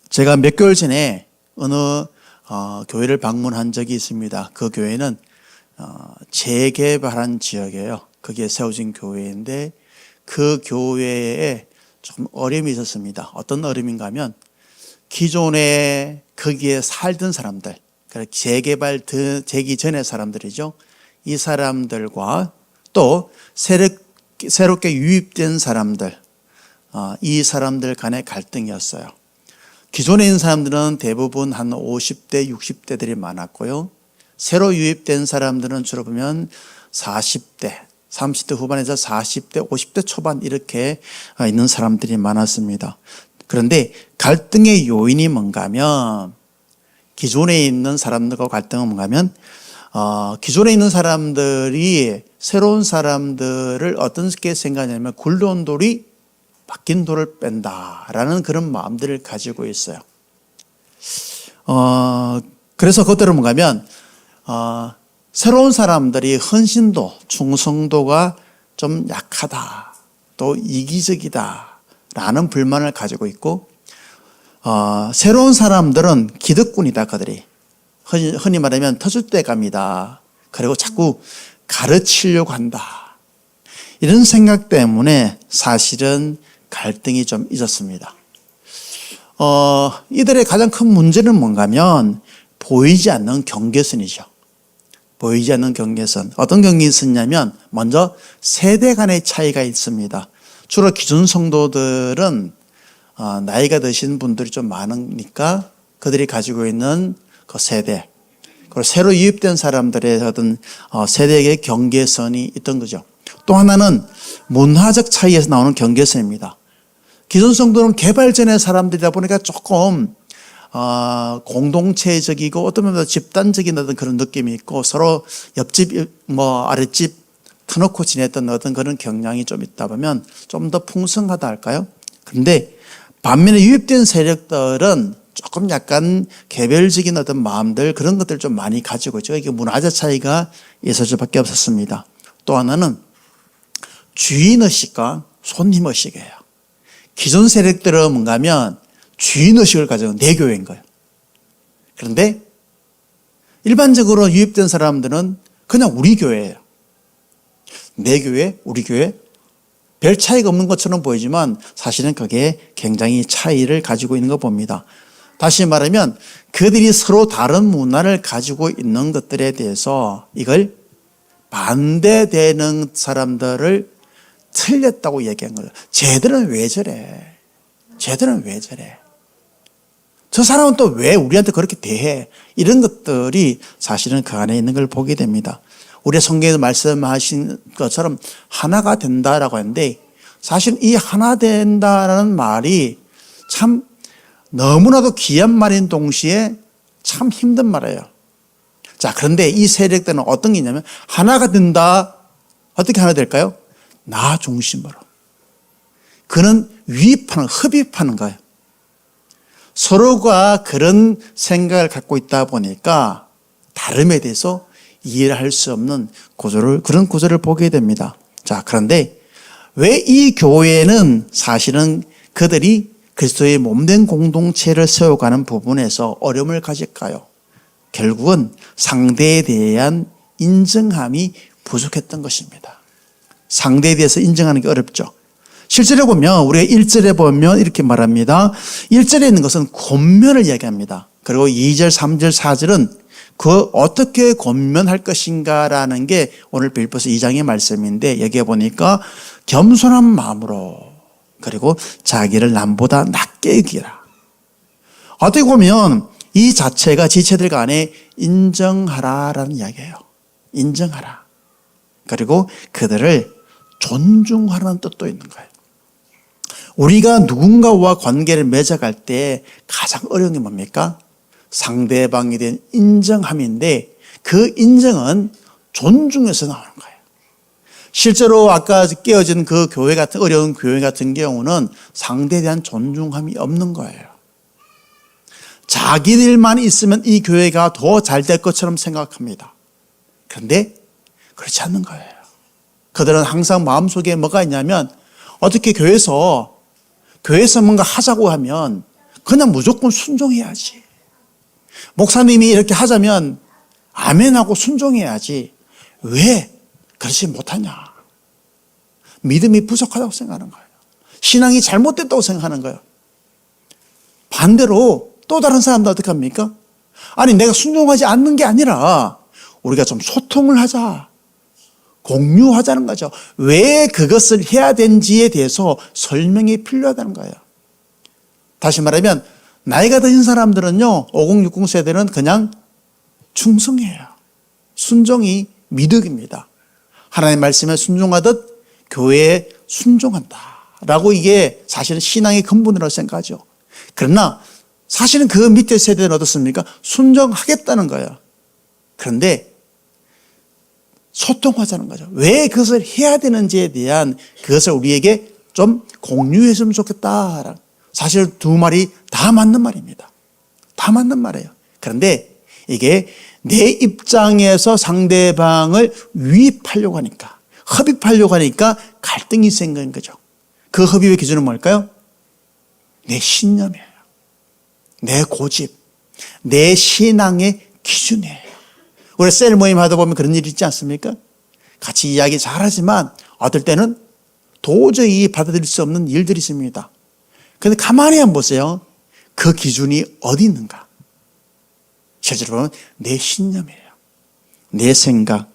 제가 몇 개월 전에 어느 교회를 방문한 적이 있습니다. 그 교회는 재개발한 지역이에요. 거기에 세워진 교회인데 그 교회에 좀 어려움이 있었습니다. 어떤 어려움인가 하면 기존에 거기에 살던 사람들, 그러니까 재개발 되기 전의 사람들이죠. 이 사람들과 또 새롭게 유입된 사람들, 이 사람들 간의 갈등이었어요. 기존에 있는 사람들은 대부분 한 50대, 60대들이 많았고요. 새로 유입된 사람들은 주로 보면 40대, 30대 후반에서 40대, 50대 초반 이렇게 있는 사람들이 많았습니다. 그런데 갈등의 요인이 뭔가 하면 기존에 있는 사람들과 갈등은 뭔가 하면 기존에 있는 사람들이 새로운 사람들을 어떻게 생각하냐면 굴러온 돌이 바뀐 돌을 뺀다라는 그런 마음들을 가지고 있어요. 그래서 그것들은 뭔가 하면 새로운 사람들이 헌신도, 충성도가 좀 약하다, 또 이기적이다라는 불만을 가지고 있고, 새로운 사람들은 기득권이다, 그들이. 흔히 말하면 터줏대감이다. 그리고 자꾸 가르치려고 한다. 이런 생각 때문에 사실은 갈등이 좀 있었습니다. 이들의 가장 큰 문제는 뭔가 하면 보이지 않는 경계선이죠. 보이지 않는 경계선. 어떤 경계선이냐면 먼저 세대 간의 차이가 있습니다. 주로 기존 성도들은 나이가 드신 분들이 좀 많으니까 그들이 가지고 있는 그 세대, 그리고 새로 유입된 사람들의 어떤 세대의 경계선이 있던 거죠. 또 하나는 문화적 차이에서 나오는 경계선입니다. 기존 성도는 개발 전의 사람들이다 보니까 조금 공동체적이고 어떤 면에서 집단적인 어떤 그런 느낌이 있고 서로 옆집 아랫집 터놓고 지냈던 어떤 그런 경향이 좀 있다 보면 좀 더 풍성하다 할까요? 그런데 반면에 유입된 세력들은 조금 약간 개별적인 어떤 마음들 그런 것들 좀 많이 가지고 있죠. 이게 문화적 차이가 있을 수밖에 없었습니다. 또 하나는 주인의식과 손님의식이에요. 기존 세력들은 뭔가 하면 주인의식을 가지고 내 교회인 거예요. 그런데 일반적으로 유입된 사람들은 그냥 우리 교회예요. 내 교회, 우리 교회. 별 차이가 없는 것처럼 보이지만 사실은 그게 굉장히 차이를 가지고 있는 거 봅니다. 다시 말하면 그들이 서로 다른 문화를 가지고 있는 것들에 대해서 이걸 반대되는 사람들을 틀렸다고 얘기한 거예요. 쟤들은 왜 저래? 쟤들은 왜 저래? 저 사람은 또 왜 우리한테 그렇게 대해? 이런 것들이 사실은 그 안에 있는 걸 보게 됩니다. 우리 성경에서 말씀하신 것처럼 하나가 된다라고 하는데 사실 이 하나 된다라는 말이 참 너무나도 귀한 말인 동시에 참 힘든 말이에요. 자, 그런데 이 세력들은 어떤 게 있냐면 하나가 된다. 어떻게 하나 될까요? 나 중심으로. 그는 위입하는, 흡입하는 거예요. 서로가 그런 생각을 갖고 있다 보니까 다름에 대해서 이해를 할 수 없는 그런 구조를 보게 됩니다. 자, 그런데 왜 이 교회는 사실은 그들이 그리스도의 몸된 공동체를 세워가는 부분에서 어려움을 가질까요? 결국은 상대에 대한 인정함이 부족했던 것입니다. 상대에 대해서 인정하는 게 어렵죠. 실제로 보면 우리가 1절에 보면 이렇게 말합니다. 1절에 있는 것은 권면을 이야기합니다. 그리고 2절, 3절, 4절은 그 어떻게 권면할 것인가라는 게 오늘 빌립보서 2장의 말씀인데 여기에 보니까 겸손한 마음으로 그리고 자기를 남보다 낮게 여기라. 어떻게 보면 이 자체가 지체들 간에 인정하라라는 이야기예요. 인정하라. 그리고 그들을 존중하라는 뜻도 있는 거예요. 우리가 누군가와 관계를 맺어갈 때 가장 어려운 게 뭡니까? 상대방에 대한 인정함인데 그 인정은 존중에서 나오는 거예요. 실제로 아까 깨어진 그 교회 같은 어려운 교회 같은 경우는 상대에 대한 존중함이 없는 거예요. 자기들만 있으면 이 교회가 더 잘 될 것처럼 생각합니다. 그런데 그렇지 않는 거예요. 그들은 항상 마음속에 뭐가 있냐면 어떻게 교회에서 뭔가 하자고 하면 그냥 무조건 순종해야지. 목사님이 이렇게 하자면 아멘하고 순종해야지. 왜 그렇지 못하냐? 믿음이 부족하다고 생각하는 거예요. 신앙이 잘못됐다고 생각하는 거예요. 반대로 또 다른 사람도 어떻게 합니까? 아니, 내가 순종하지 않는 게 아니라 우리가 좀 소통을 하자. 공유하자는 거죠. 왜 그것을 해야 되는지에 대해서 설명이 필요하다는 거예요. 다시 말하면 나이가 드신 사람들은요, 5060 세대는 그냥 충성해요. 순종이 미덕입니다. 하나님의 말씀에 순종하듯 교회에 순종한다 라고, 이게 사실은 신앙의 근본이라고 생각하죠. 그러나 사실은 그 밑에 세대는 어떻습니까? 순종하겠다는 거예요. 그런데 소통하자는 거죠. 왜 그것을 해야 되는지에 대한 그것을 우리에게 좀 공유했으면 좋겠다. 사실 두 말이 다 맞는 말입니다. 다 맞는 말이에요. 그런데 이게 내 입장에서 상대방을 유입하려고 하니까, 흡입하려고 하니까 갈등이 생기는 거죠. 그 흡입의 기준은 뭘까요? 내 신념이에요. 내 고집, 내 신앙의 기준이에요. 우리 셀 모임 하다 보면 그런 일 있지 않습니까? 같이 이야기 잘하지만 어떨 때는 도저히 받아들일 수 없는 일들이 있습니다. 그런데 가만히 한번 보세요. 그 기준이 어디 있는가? 실제로 보면 내 신념이에요. 내 생각.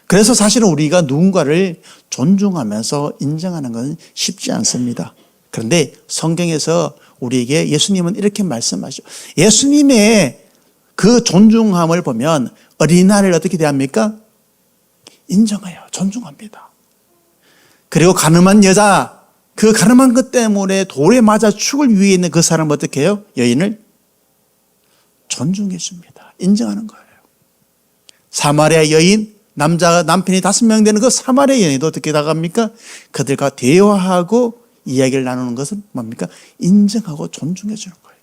그래서 사실은 우리가 누군가를 존중하면서 인정하는 건 쉽지 않습니다. 그런데 성경에서 우리에게 예수님은 이렇게 말씀하시죠. 예수님의 그 존중함을 보면 어린아이를 어떻게 대합니까? 인정해요. 존중합니다. 그리고 가늠한 여자, 그 가늠한 것 때문에 돌에 맞아 죽을 위에 있는 그 사람을 어떻게 해요? 여인을 존중해 줍니다. 인정하는 거예요. 사마리아 여인, 남편이 5명 되는 그 사마리아 여인도 어떻게 나갑니까? 그들과 대화하고 이야기를 나누는 것은 뭡니까? 인정하고 존중해 주는 거예요.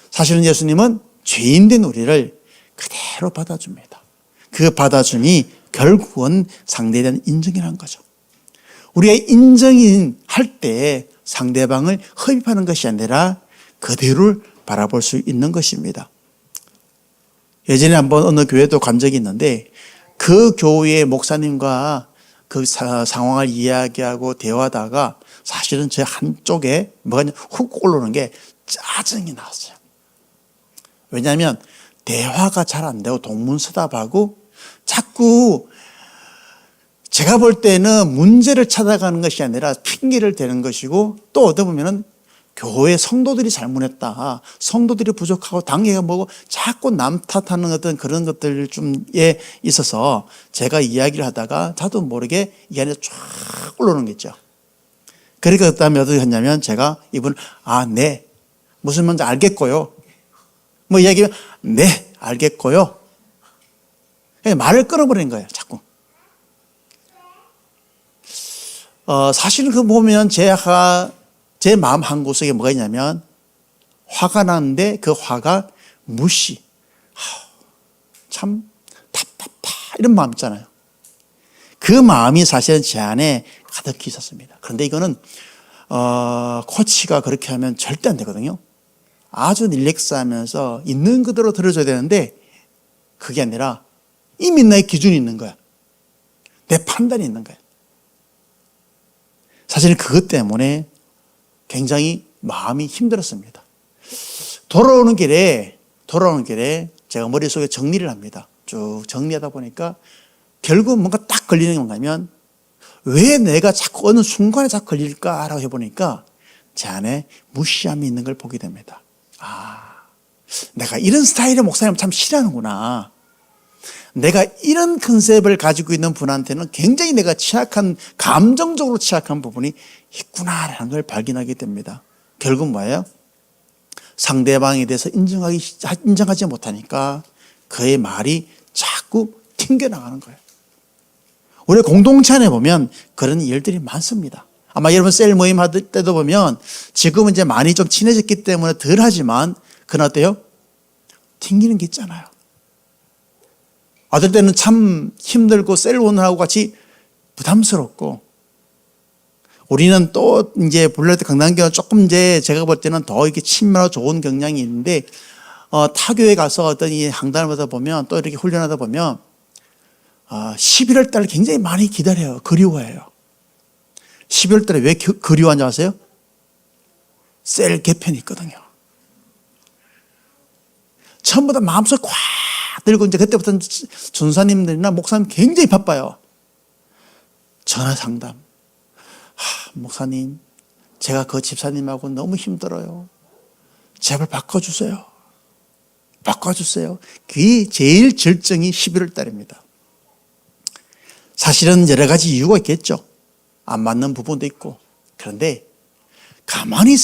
사실은 예수님은 죄인된 우리를 그대로 받아줍니다. 그 받아줌이 결국은 상대에 대한 인정이라는 거죠. 우리가 인정할 때 상대방을 흡입하는 것이 아니라 그대로를 바라볼 수 있는 것입니다. 예전에 한번 어느 교회도 간 적이 있는데 그 교회의 목사님과 그 상황을 이야기하고 대화하다가 사실은 제 한쪽에 뭐가 훅 올라오는 게 짜증이 나왔어요. 왜냐하면 대화가 잘 안 되고 동문서답하고 자꾸 제가 볼 때는 문제를 찾아가는 것이 아니라 핑계를 대는 것이고, 또 어떻게 보면은 교회 성도들이 잘못했다, 성도들이 부족하고 단계가 뭐고 자꾸 남 탓하는 어떤 그런 것들 좀에 있어서 제가 이야기를 하다가 저도 모르게 이 안에 쫙 올라오는 게 있죠. 그러니까 그다음에 어떻게 했냐면 제가 이분을 네, 무슨 말인지 알겠고요. 뭐 이야기하면 네, 알겠고요. 말을 끊어버린 거예요, 자꾸. 사실은 그 보면 제 마음 한구석에 뭐가 있냐면 화가 나는데 그 화가 무시, 참 답답하 이런 마음 있잖아요. 그 마음이 사실은 제 안에 가득히 있었습니다. 그런데 이거는 코치가 그렇게 하면 절대 안 되거든요. 아주 릴렉스하면서 있는 그대로 들어줘야 되는데 그게 아니라 이미 나의 기준이 있는 거야. 내 판단이 있는 거야. 사실 그것 때문에 굉장히 마음이 힘들었습니다. 돌아오는 길에 제가 머릿속에 정리를 합니다. 쭉 정리하다 보니까 결국 뭔가 딱 걸리는 게 뭔가면 왜 내가 자꾸 어느 순간에 자꾸 걸릴까라고 해보니까 제 안에 무시함이 있는 걸 보게 됩니다. 내가 이런 스타일의 목사님 참 싫어하는구나. 내가 이런 컨셉을 가지고 있는 분한테는 굉장히 내가 감정적으로 취약한 부분이 있구나라는 걸 발견하게 됩니다. 결국 뭐예요? 상대방에 대해서 인정하지 못하니까 그의 말이 자꾸 튕겨나가는 거예요. 우리 공동체 안에 보면 그런 일들이 많습니다. 아마 여러분 셀 모임 할 때도 보면 지금은 이제 많이 좀 친해졌기 때문에 덜 하지만 그건 어때요? 튕기는 게 있잖아요. 어떨 때는 참 힘들고 셀원하고 같이 부담스럽고 우리는 또 이제 블레드 강단교는 조금 이제 제가 볼 때는 더 이렇게 친밀하고 좋은 경향이 있는데, 타교에 가서 어떤 이 항단을 받아 보면 또 이렇게 훈련하다 보면, 11월 달을 굉장히 많이 기다려요. 그리워해요. 12월 달에 왜 그리워하는지 아세요? 셀 개편이 있거든요. 처음보다 마음속 꽉 들고 이제 그때부터는 전사님들이나 목사님 굉장히 바빠요. 전화 상담. 목사님, 제가 그 집사님하고 너무 힘들어요. 제발 바꿔주세요. 바꿔주세요. 그게 제일 절정이 11월 달입니다. 사실은 여러 가지 이유가 있겠죠. 안 맞는 부분도 있고. 그런데 가만히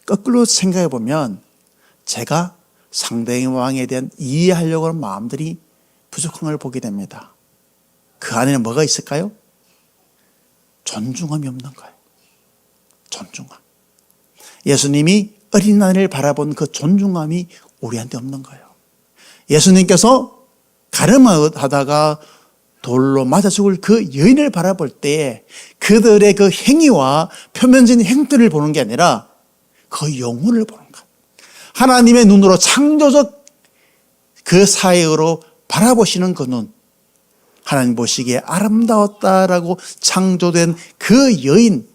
거꾸로 생각해 보면 제가 상대방에 대한 이해하려고 하는 마음들이 부족한 걸 보게 됩니다. 그 안에는 뭐가 있을까요? 존중함이 없는 거예요. 존중함. 예수님이 어린아이를 바라본 그 존중함이 우리한테 없는 거예요. 예수님께서 가늠하다가 돌로 맞아 죽을 그 여인을 바라볼 때 그들의 그 행위와 표면적인 행동을 보는 게 아니라 그 영혼을 보는 것. 하나님의 눈으로 창조적 그 사역으로 바라보시는 그 눈. 하나님 보시기에 아름다웠다라고 창조된 그 여인.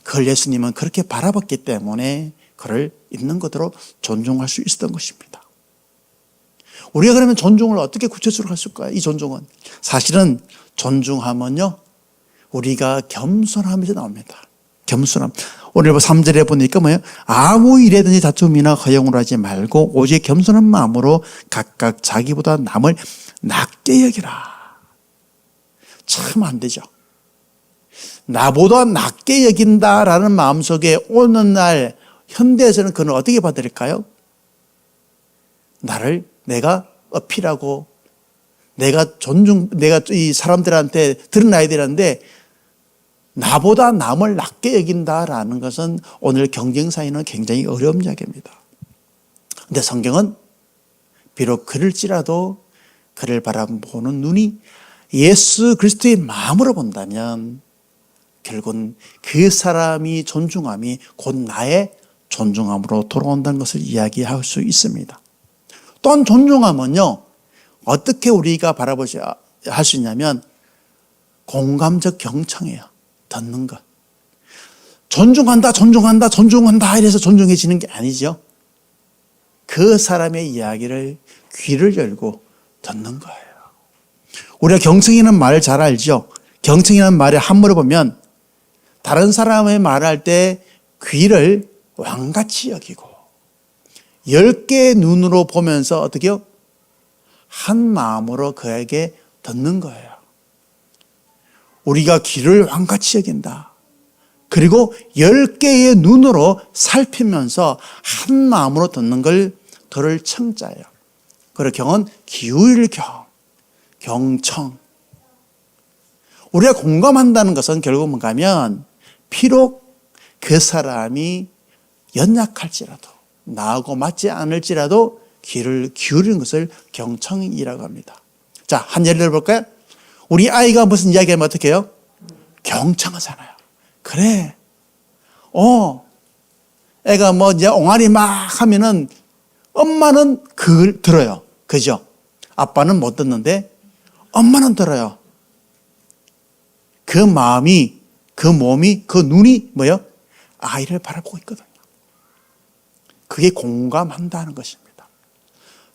그걸 예수님은 그렇게 바라봤기 때문에 그를 있는 그대로 존중할 수 있었던 것입니다. 우리가 그러면 존중을 어떻게 구체적으로 할 수 있을까요? 이 존중은. 사실은 존중하면요, 우리가 겸손함에서 나옵니다. 겸손함. 오늘 3절에 보니까 뭐예요? 아무 일에든지 다툼이나 허용을 하지 말고 오직 겸손한 마음으로 각각 자기보다 남을 낮게 여기라. 참 안 되죠. 나보다 낮게 여긴다라는 마음속에 오는 날 현대에서는 그는 어떻게 받아들일까요? 나를 내가 어필하고 내가 이 사람들한테 드러나야 되는데 나보다 남을 낮게 여긴다라는 것은 오늘 경쟁사에는 굉장히 어려운 이야기입니다. 그런데 성경은 비록 그럴지라도 그를 바라보는 눈이 예수 그리스도의 마음으로 본다면 결국은 그 사람이 존중함이 곧 나의 존중함으로 돌아온다는 것을 이야기할 수 있습니다. 또한 존중함은요, 어떻게 우리가 바라보셔야 할 수 있냐면 공감적 경청이에요. 듣는 것. 존중한다, 존중한다, 존중한다 이래서 존중해지는 게 아니죠. 그 사람의 이야기를 귀를 열고 듣는 거예요. 우리가 경청이라는 말을 잘 알죠. 경청이라는 말을 한문으로 보면 다른 사람의 말을 할 때 귀를 왕같이 여기고 10개의 눈으로 보면서 어떻게 해요? 한 마음으로 그에게 듣는 거예요. 우리가 귀를 왕같이 여긴다. 그리고 10개의 눈으로 살피면서 한 마음으로 듣는 걸 들을 청자예요. 그리고 경은 기울일 경청. 우리가 공감한다는 것은 결국 뭔가 하면 비록 그 사람이 연약할지라도 나하고 맞지 않을지라도 귀를 기울이는 것을 경청이라고 합니다. 자, 한 예를 들어볼까요? 우리 아이가 무슨 이야기하면 어떻게 해요? 경청하잖아요. 그래. 애가 뭐 이제 옹알이 막 하면은 엄마는 그걸 들어요. 그죠? 아빠는 못 듣는데 엄마는 들어요. 그 마음이, 그 몸이, 그 눈이 뭐예요? 아이를 바라보고 있거든요. 그게 공감한다는 것입니다.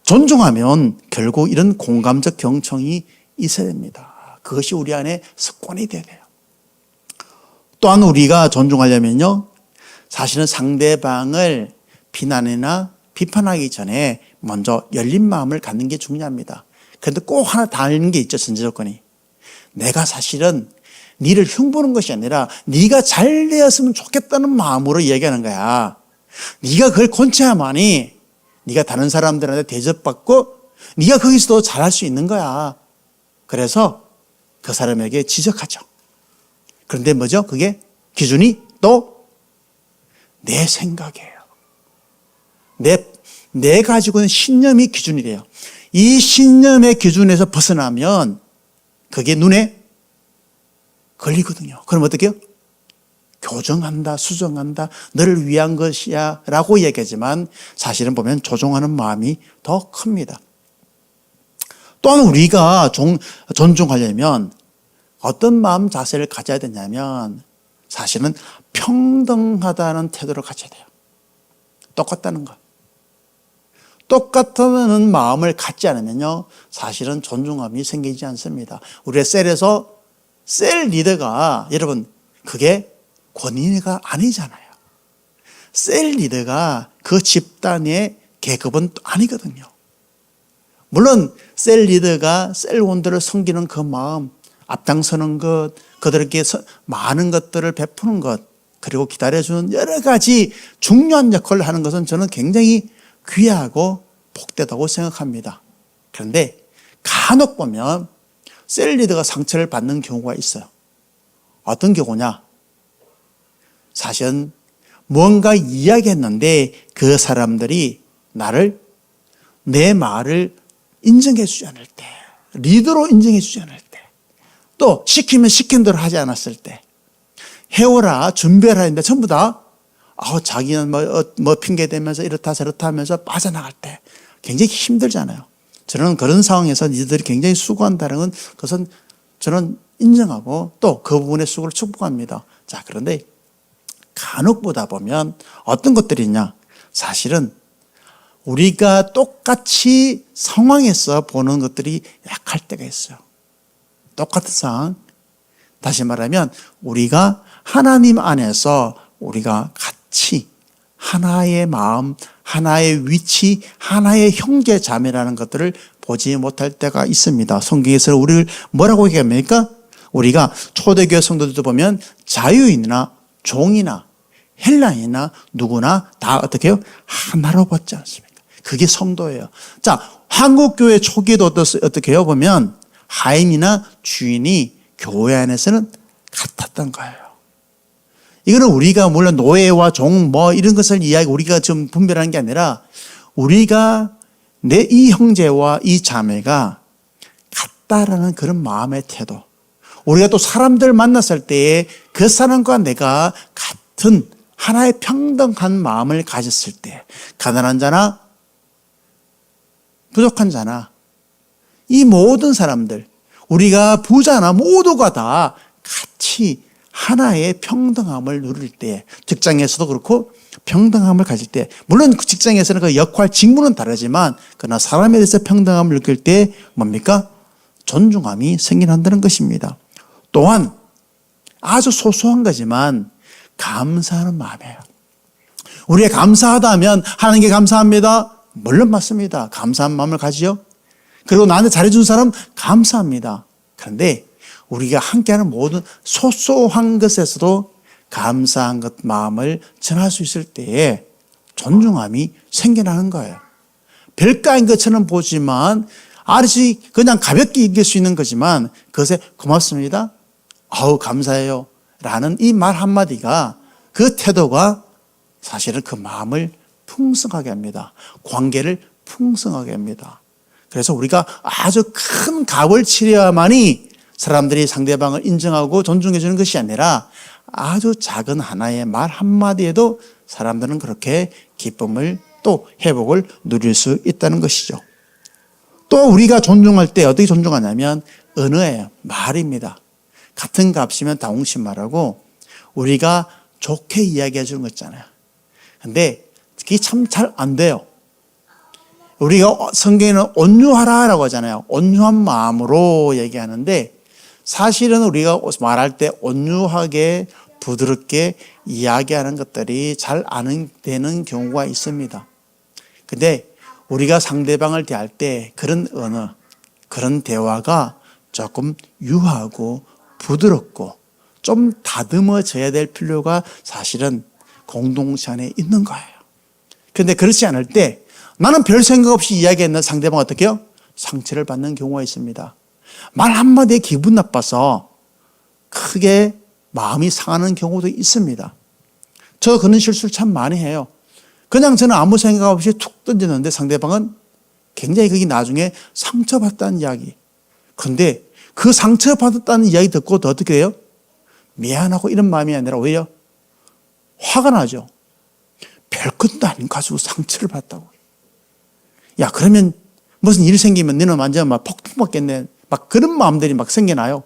존중하면 결국 이런 공감적 경청이 있어야 됩니다. 그것이 우리 안에 습관이 돼야 돼요. 또한 우리가 존중하려면요, 사실은 상대방을 비난이나 비판하기 전에 먼저 열린 마음을 갖는 게 중요합니다. 그런데 꼭 하나 다른 게 있죠, 전제 조건이. 내가 사실은 니를 흉보는 것이 아니라 네가 잘 되었으면 좋겠다는 마음으로 얘기하는 거야. 네가 그걸 권쳐야만이 네가 다른 사람들한테 대접받고 네가 거기서도 잘할 수 있는 거야. 그래서 그 사람에게 지적하죠. 그런데 뭐죠? 그게 기준이 또 내 생각이에요. 내 가지고 있는 신념이 기준이래요. 이 신념의 기준에서 벗어나면 그게 눈에 걸리거든요. 그럼 어떻게 해요? 교정한다, 수정한다, 너를 위한 것이야 라고 얘기하지만 사실은 보면 조종하는 마음이 더 큽니다. 또한 우리가 존중하려면 어떤 마음 자세를 가져야 되냐면 사실은 평등하다는 태도를 가져야 돼요. 똑같다는 것. 똑같다는 마음을 갖지 않으면요, 사실은 존중감이 생기지 않습니다. 우리의 셀에서 셀 리더가, 여러분, 그게 권위가 아니잖아요. 셀 리더가 그 집단의 계급은 아니거든요. 물론 셀 리더가 셀원들을 섬기는 그 마음, 앞장서는 것, 그들에게 많은 것들을 베푸는 것, 그리고 기다려주는 여러 가지 중요한 역할을 하는 것은 저는 굉장히 귀하고 복되다고 생각합니다. 그런데 간혹 보면 셀 리더가 상처를 받는 경우가 있어요. 어떤 경우냐? 사실은 뭔가 이야기했는데 그 사람들이 내 말을 인정해 주지 않을 때, 리더로 인정해 주지 않을 때, 또 시키면 시킨 대로 하지 않았을 때, 해오라, 준비하라 했는데 전부 다 자기는 뭐 핑계 대면서 이렇다 저렇다 하면서 빠져나갈 때 굉장히 힘들잖아요. 저는 그런 상황에서 니들이 굉장히 수고한다는 것은 저는 인정하고 또 그 부분의 수고를 축복합니다. 자, 그런데 간혹 보다 보면 어떤 것들이 있냐? 사실은 우리가 똑같이 상황에서 보는 것들이 약할 때가 있어요. 똑같은 상황. 다시 말하면 우리가 하나님 안에서 우리가 같이 하나의 마음, 하나의 위치, 하나의 형제 자매라는 것들을 보지 못할 때가 있습니다. 성경에서 우리를 뭐라고 얘기합니까? 우리가 초대교회 성도들도 보면 자유인이나 종이나 헬라인이나 누구나 다 어떻게 해요? 하나로 보지 않습니까? 그게 성도예요. 자, 한국교회 초기에도 어떻게 해요? 보면 하인이나 주인이 교회 안에서는 같았던 거예요. 이거는 우리가 물론 노예와 종 이런 것을 우리가 좀 분별하는 게 아니라 우리가 이 형제와 이 자매가 같다라는 그런 마음의 태도. 우리가 또 사람들 만났을 때에 그 사람과 내가 같은 하나의 평등한 마음을 가졌을 때, 가난한 자나 부족한 자나 이 모든 사람들, 우리가 부자나 모두가 다 같이 하나의 평등함을 누릴 때, 직장에서도 그렇고 평등함을 가질 때, 물론 그 직장에서는 그 역할, 직무는 다르지만 그러나 사람에 대해서 평등함을 느낄 때 뭡니까? 존중함이 생겨난다는 것입니다. 또한 아주 소소한 거지만 감사하는 마음이에요. 우리가 감사하다 하면 하나님께 감사합니다. 물론 맞습니다. 감사한 마음을 가지요. 그리고 나한테 잘해준 사람 감사합니다. 그런데 우리가 함께하는 모든 소소한 것에서도 감사한 것 마음을 전할 수 있을 때에 존중함이 생겨나는 거예요. 별가인 것처럼 보지만 아주 그냥 가볍게 이길 수 있는 거지만 그것에 고맙습니다. 감사해요. 라는 이 말 한마디가, 그 태도가 사실은 그 마음을 풍성하게 합니다. 관계를 풍성하게 합니다. 그래서 우리가 아주 큰 값을 치려야만이 사람들이 상대방을 인정하고 존중해 주는 것이 아니라 아주 작은 하나의 말 한마디에도 사람들은 그렇게 기쁨을 또 회복을 누릴 수 있다는 것이죠. 또 우리가 존중할 때 어떻게 존중하냐면 언어예요. 말입니다. 같은 값이면 다홍신 말하고 우리가 좋게 이야기해 주는 거 있잖아요. 근데 그게 참 잘 안 돼요. 우리가 성경에는 온유하라라고 하잖아요. 온유한 마음으로 얘기하는데 사실은 우리가 말할 때 온유하게 부드럽게 이야기하는 것들이 잘 안 되는 경우가 있습니다. 근데 우리가 상대방을 대할 때 그런 언어, 그런 대화가 조금 유하고 부드럽고 좀 다듬어져야 될 필요가 사실은 공동체 안에 있는 거예요. 그런데 그렇지 않을 때 나는 별 생각 없이 이야기했는 상대방 어떻게 해요? 상처를 받는 경우가 있습니다. 말 한마디에 기분 나빠서 크게 마음이 상하는 경우도 있습니다. 저 그런 실수를 참 많이 해요. 그냥 저는 아무 생각 없이 툭 던지는데 상대방은 굉장히 그게 나중에 상처받았다는 이야기. 그런데 그 상처받았다는 이야기 듣고 더 어떻게 해요? 미안하고 이런 마음이 아니라 오히려 화가 나죠. 별것도 아닌 거 가지고 상처를 받다고. 야, 그러면 무슨 일 생기면 너는 완전 막 폭풍 맞겠네. 막 그런 마음들이 막 생겨나요.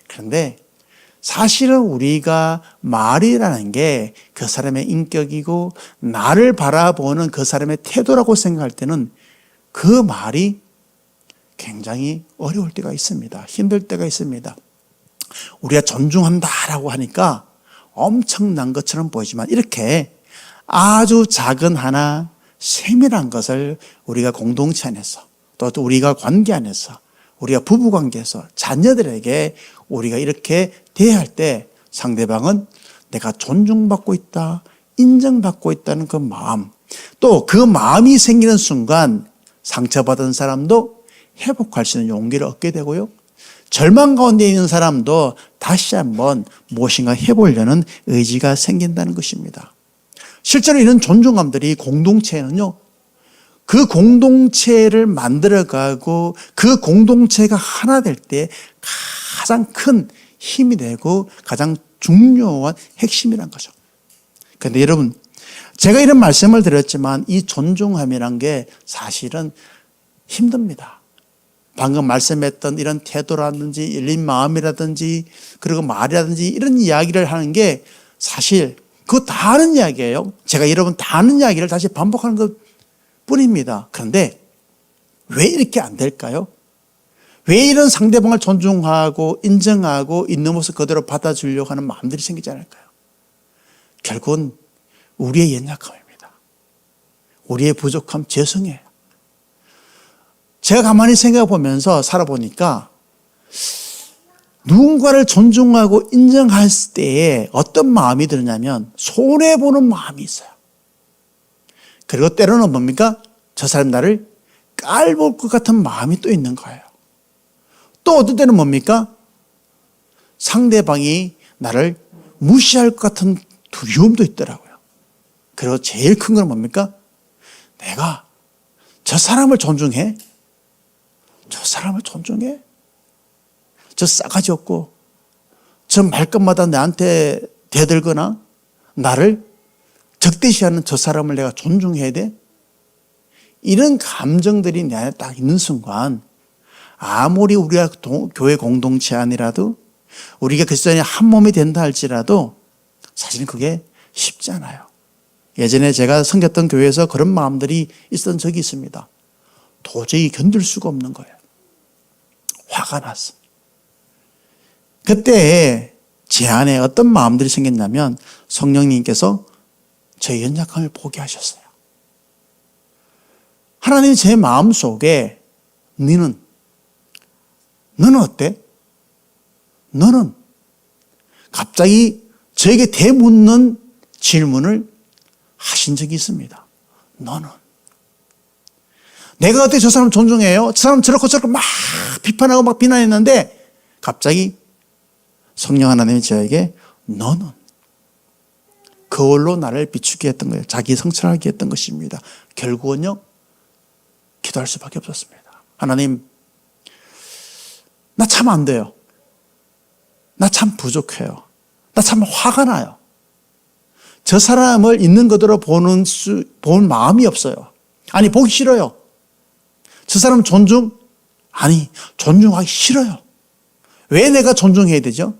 그런데 사실은 우리가 말이라는 게 그 사람의 인격이고 나를 바라보는 그 사람의 태도라고 생각할 때는 그 말이 굉장히 어려울 때가 있습니다. 힘들 때가 있습니다. 우리가 존중한다라고 하니까 엄청난 것처럼 보이지만 이렇게 아주 작은 하나 세밀한 것을 우리가 공동체 안에서 또 우리가 관계 안에서 우리가 부부관계에서 자녀들에게 우리가 이렇게 대할 때 상대방은 내가 존중받고 있다, 인정받고 있다는 그 마음, 또 그 마음이 생기는 순간 상처받은 사람도 회복할 수 있는 용기를 얻게 되고요. 절망 가운데 있는 사람도 다시 한번 무엇인가 해보려는 의지가 생긴다는 것입니다. 실제로 이런 존중감들이 공동체에는요, 그 공동체를 만들어가고 그 공동체가 하나 될 때 가장 큰 힘이 되고 가장 중요한 핵심이란 거죠. 그런데 여러분, 제가 이런 말씀을 드렸지만 이 존중함이란 게 사실은 힘듭니다. 방금 말씀했던 이런 태도라든지 열린 마음이라든지 그리고 말이라든지 이런 이야기를 하는 게 사실 그거 다 아는 이야기예요. 제가 여러분 다 아는 이야기를 다시 반복하는 것 뿐입니다. 그런데 왜 이렇게 안 될까요? 왜 이런 상대방을 존중하고 인정하고 있는 모습 그대로 받아주려고 하는 마음들이 생기지 않을까요? 결국은 우리의 연약함입니다. 우리의 부족함, 죄성이에요. 제가 가만히 생각해 보면서 살아보니까 누군가를 존중하고 인정할 때에 어떤 마음이 드느냐면 손해보는 마음이 있어요. 그리고 때로는 뭡니까? 저 사람 나를 깔볼 것 같은 마음이 또 있는 거예요. 또 어떤 때는 뭡니까? 상대방이 나를 무시할 것 같은 두려움도 있더라고요. 그리고 제일 큰 건 뭡니까? 내가 저 사람을 존중해? 저 사람을 존중해? 저 싸가지 없고 저 말끝마다 나한테 대들거나 나를 적대시하는 저 사람을 내가 존중해야 돼? 이런 감정들이 내 안에 딱 있는 순간 아무리 우리가 교회 공동체 안이라도 우리가 그리스도인이 한 몸이 된다 할지라도 사실은 그게 쉽지 않아요. 예전에 제가 섬겼던 교회에서 그런 마음들이 있었던 적이 있습니다. 도저히 견딜 수가 없는 거예요. 화가 났어. 그때 제 안에 어떤 마음들이 생겼냐면 성령님께서 저의 연약함을 보게 하셨어요. 하나님이 제 마음속에 너는 어때? 너는 갑자기 저에게 대묻는 질문을 하신 적이 있습니다. 너는 내가 어떻게 저 사람 존중해요? 저 사람 저렇고 막 비판하고 막 비난했는데 갑자기 성령 하나님이 저에게 너는 그걸로 나를 비추게 했던 거예요. 자기 성찰하게 했던 것입니다. 결국은요, 기도할 수밖에 없었습니다. 하나님, 나 참 안 돼요. 나 참 부족해요. 나 참 화가 나요. 저 사람을 있는 그대로 본 마음이 없어요. 아니, 보기 싫어요. 저 사람 존중하기 싫어요. 왜 내가 존중해야 되죠?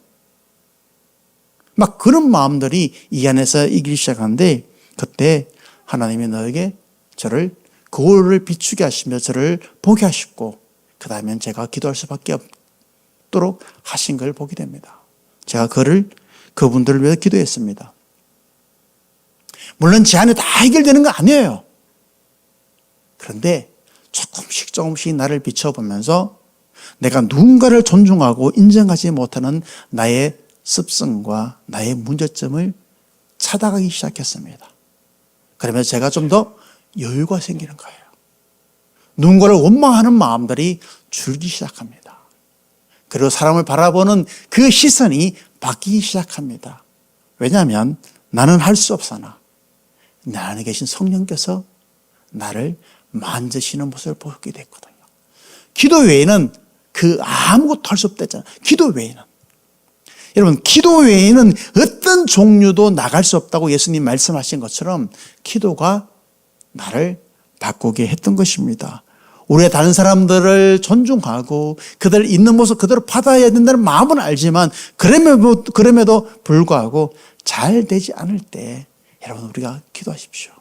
막 그런 마음들이 이 안에서 이기기 시작하는데 그때 하나님이 너에게 저를 거울을 비추게 하시며 저를 보게 하시고 그 다음엔 제가 기도할 수밖에 없도록 하신 걸 보게 됩니다. 제가 그분들을 위해서 기도했습니다. 물론 제 안에 다 해결되는 거 아니에요. 그런데 조금씩 나를 비춰보면서 내가 누군가를 존중하고 인정하지 못하는 나의 습성과 나의 문제점을 찾아가기 시작했습니다. 그러면서 제가 좀 더 여유가 생기는 거예요. 누군가를 원망하는 마음들이 줄기 시작합니다. 그리고 사람을 바라보는 그 시선이 바뀌기 시작합니다. 왜냐하면 나는 할 수 없으나 내 안에 계신 성령께서 나를 만지시는 모습을 보게 됐거든요. 기도 외에는 아무것도 할 수 없다잖아요. 기도 외에는. 여러분, 기도 외에는 어떤 어떤 종류도 나갈 수 없다고 예수님 말씀하신 것처럼 기도가 나를 바꾸게 했던 것입니다. 우리가 다른 사람들을 존중하고 그들 있는 모습 그대로 받아야 된다는 마음은 알지만 그럼에도 불구하고 잘 되지 않을 때 여러분 우리가 기도하십시오.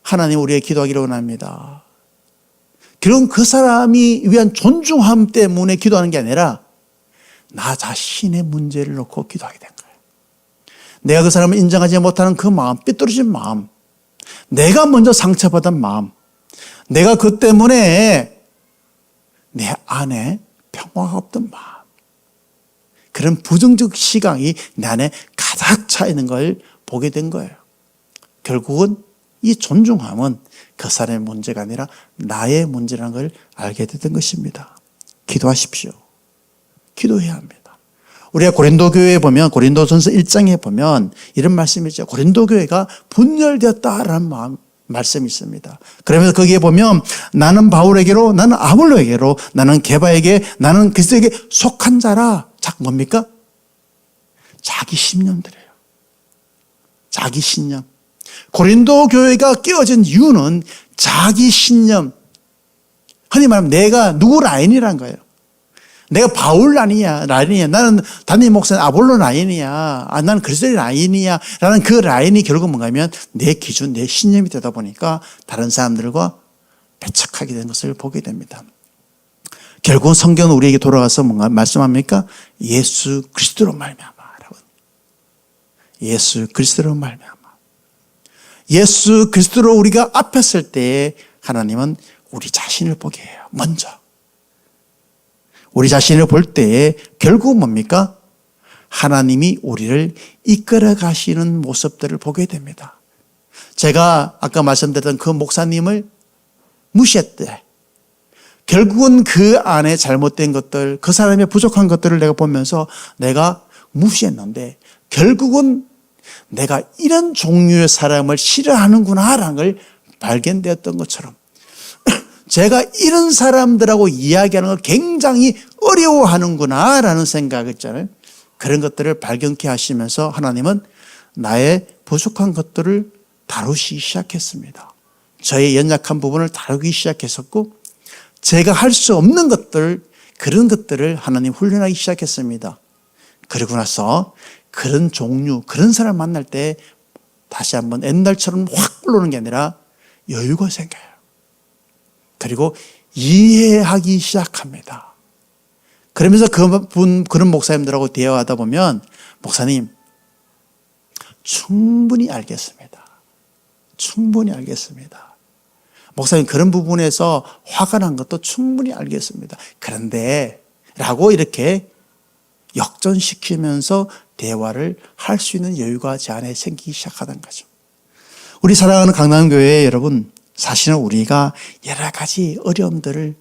하나님 우리의 기도하기를 원합니다. 결국은 그 사람이 위한 존중함 때문에 기도하는 게 아니라 나 자신의 문제를 놓고 기도하게 된 거예요. 내가 그 사람을 인정하지 못하는 그 마음, 삐뚤어진 마음, 내가 먼저 상처받은 마음, 내가 그 때문에 내 안에 평화가 없던 마음, 그런 부정적 시각이 내 안에 가득 차 있는 걸 보게 된 거예요. 결국은 이 존중함은 그 사람의 문제가 아니라 나의 문제라는 걸 알게 됐던 것입니다. 기도하십시오. 기도해야 합니다. 우리가 고린도 교회에 보면 고린도전서 1장에 보면 이런 말씀이 있죠. 고린도 교회가 분열되었다라는 말씀이 있습니다. 그러면서 거기에 보면 나는 바울에게로, 나는 아볼로에게로, 나는 게바에게, 나는 그리스도에게 속한 자라. 뭡니까? 자기 신념들이에요. 자기 신념. 고린도 교회가 깨어진 이유는 자기 신념. 흔히 말하면 내가 누구 라인이란 거예요. 내가 바울 라인이야. 나는 담임 목사 아볼로 라인이야. 나는 그리스도의 라인이야. 라는 그 라인이 결국 뭔가 하면 내 기준, 내 신념이 되다 보니까 다른 사람들과 배척하게 된 것을 보게 됩니다. 결국 성경은 우리에게 돌아가서 뭔가 말씀합니까? 예수 그리스도로 말미암아. 예수 그리스도로 말미암아. 예수 그리스도로 우리가 앞에 설 때에 하나님은 우리 자신을 보게 해요. 먼저. 우리 자신을 볼 때에 결국 뭡니까? 하나님이 우리를 이끌어 가시는 모습들을 보게 됩니다. 제가 아까 말씀드렸던 그 목사님을 무시했대. 결국은 그 안에 잘못된 것들, 그 사람의 부족한 것들을 내가 보면서 내가 무시했는데 결국은 내가 이런 종류의 사람을 싫어하는구나라는 걸 발견되었던 것처럼 제가 이런 사람들하고 이야기하는 걸 굉장히 어려워하는구나라는 생각 있잖아요. 그런 것들을 발견케 하시면서 하나님은 나의 부족한 것들을 다루기 시작했습니다. 저의 연약한 부분을 다루기 시작했었고 제가 할 수 없는 것들, 그런 것들을 하나님 훈련하기 시작했습니다. 그리고 나서 그런 종류, 그런 사람 만날 때 다시 한번 옛날처럼 확 불러오는 게 아니라 여유가 생겨요. 그리고 이해하기 시작합니다. 그러면서 그런 목사님들하고 대화하다 보면 목사님 충분히 알겠습니다. 충분히 알겠습니다. 목사님 그런 부분에서 화가 난 것도 충분히 알겠습니다. 그런데 라고 이렇게 역전시키면서 대화를 할 수 있는 여유가 제 안에 생기기 시작하던 거죠. 우리 사랑하는 강남교회 여러분, 사실은 우리가 여러 가지 어려움들을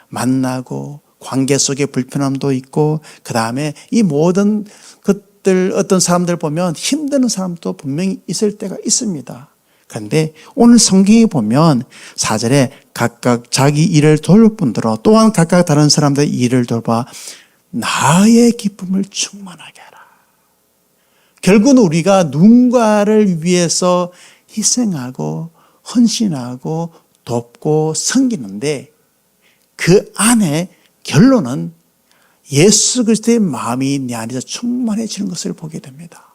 만나고 관계 속에 불편함도 있고 그 다음에 이 모든 것들 어떤 사람들 보면 힘드는 사람도 분명히 있을 때가 있습니다. 그런데 오늘 성경에 보면 4절에 각각 자기 일을 돌볼 뿐더러 또한 각각 다른 사람들의 일을 돌봐 나의 기쁨을 충만하게 하라. 결국은 우리가 누군가를 위해서 희생하고 헌신하고 돕고 섬기는데 그 안에 결론은 예수 그리스도의 마음이 내 안에서 충만해지는 것을 보게 됩니다.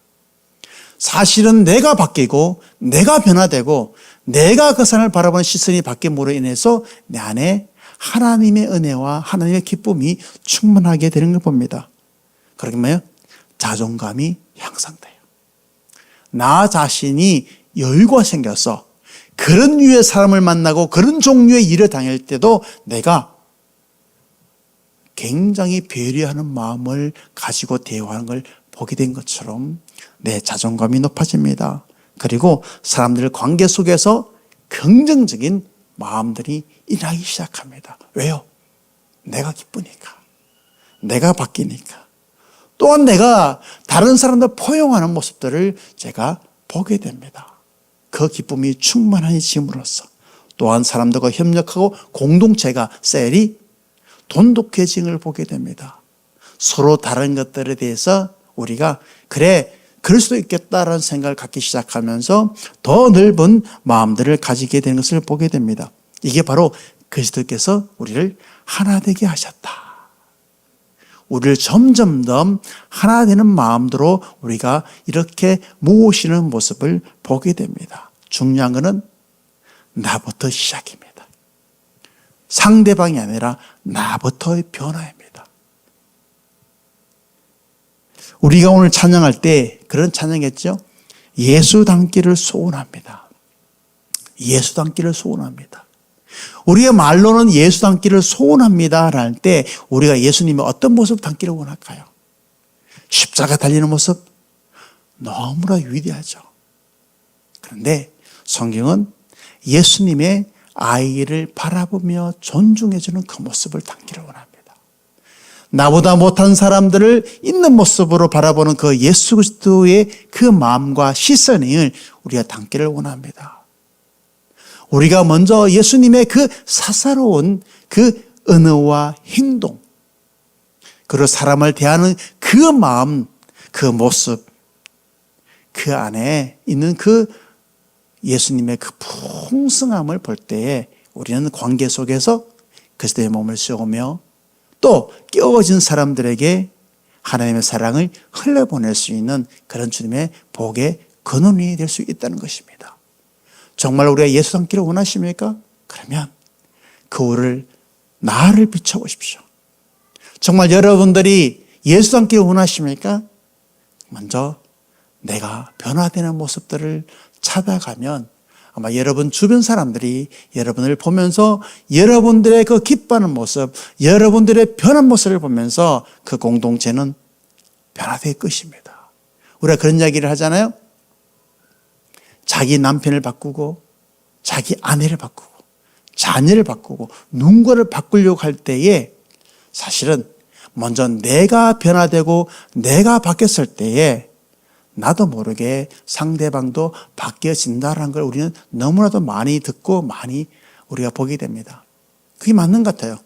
사실은 내가 바뀌고 내가 변화되고 내가 그 사람을 바라보는 시선이 바뀜으로 인해서 내 안에 하나님의 은혜와 하나님의 기쁨이 충만하게 되는 걸 봅니다. 그러면 자존감이 향상돼요. 나 자신이 여유가 생겨서 그런 류의 사람을 만나고 그런 종류의 일을 당할 때도 내가 굉장히 배려하는 마음을 가지고 대화하는 걸 보게 된 것처럼 내 자존감이 높아집니다. 그리고 사람들 관계 속에서 긍정적인 마음들이 일어나기 시작합니다. 왜요? 내가 기쁘니까. 내가 바뀌니까. 또한 내가 다른 사람들 포용하는 모습들을 제가 보게 됩니다. 그 기쁨이 충만해짐으로써 또한 사람들과 협력하고 공동체가 셀이 돈독해짐을 보게 됩니다. 서로 다른 것들에 대해서 우리가 그래 그럴 수도 있겠다라는 생각을 갖기 시작하면서 더 넓은 마음들을 가지게 되는 것을 보게 됩니다. 이게 바로 그리스도께서 우리를 하나 되게 하셨다. 우리를 점점 더 하나 되는 마음으로 우리가 이렇게 모으시는 모습을 보게 됩니다. 중요한 것은 나부터 시작입니다. 상대방이 아니라 나부터의 변화입니다. 우리가 오늘 찬양할 때 그런 찬양했죠. 예수 닮기를 소원합니다. 예수 닮기를 소원합니다. 우리의 말로는 예수 닮기를 소원합니다 할 때 우리가 예수님의 어떤 모습 닮기를 원할까요? 십자가 달리는 모습 너무나 위대하죠. 그런데 성경은 예수님의 아이를 바라보며 존중해주는 그 모습을 닮기를 원합니다. 나보다 못한 사람들을 있는 모습으로 바라보는 그 예수 그리스도의 그 마음과 시선을 우리가 닮기를 원합니다. 우리가 먼저 예수님의 그 사사로운 그 언어와 행동, 그리고 사람을 대하는 그 마음, 그 모습, 그 안에 있는 그 예수님의 그 풍성함을 볼 때에 우리는 관계 속에서 그리스도의 몸을 씌우며 또 깨어진 사람들에게 하나님의 사랑을 흘려보낼 수 있는 그런 주님의 복의 근원이 될 수 있다는 것입니다. 정말 우리가 예수 닮기를 원하십니까? 그러면 거울을 나를 비춰보십시오. 정말 여러분들이 예수 닮기를 원하십니까? 먼저 내가 변화되는 모습들을 찾아가면 아마 여러분 주변 사람들이 여러분을 보면서 여러분들의 그 기뻐하는 모습, 여러분들의 변한 모습을 보면서 그 공동체는 변화될 것입니다. 우리가 그런 이야기를 하잖아요. 자기 남편을 바꾸고 자기 아내를 바꾸고 자녀를 바꾸고 누군가를 바꾸려고 할 때에 사실은 먼저 내가 변화되고 내가 바뀌었을 때에 나도 모르게 상대방도 바뀌어진다는 걸 우리는 너무나도 많이 듣고 많이 우리가 보게 됩니다. 그게 맞는 것 같아요.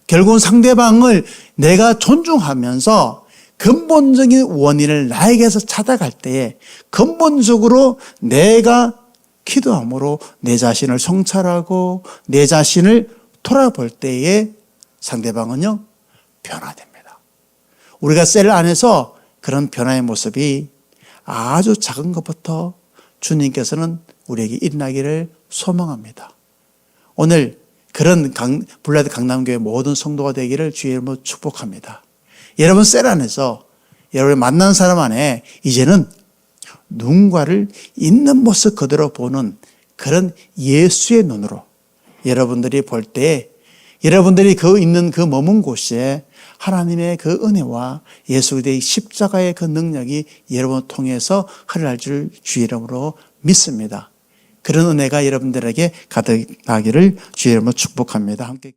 결국은 상대방을 내가 존중하면서 근본적인 원인을 나에게서 찾아갈 때에 근본적으로 내가 기도함으로 내 자신을 성찰하고 내 자신을 돌아볼 때에 상대방은요 변화됩니다. 우리가 셀 안에서 그런 변화의 모습이 아주 작은 것부터 주님께서는 우리에게 일어나기를 소망합니다. 오늘 그런 블라드 강남교회 모든 성도가 되기를 주의 이름으로 축복합니다. 여러분 셀 안에서 여러분이 만난 사람 안에 이제는 누군가를 있는 모습 그대로 보는 그런 예수의 눈으로 여러분들이 볼 때 여러분들이 그 있는 그 머문 곳에 하나님의 그 은혜와 예수 그리스도의 십자가의 그 능력이 여러분을 통해서 흘러날 줄 주의 이름으로 믿습니다. 그런 은혜가 여러분들에게 가득하기를 주의 이름으로 축복합니다. 함께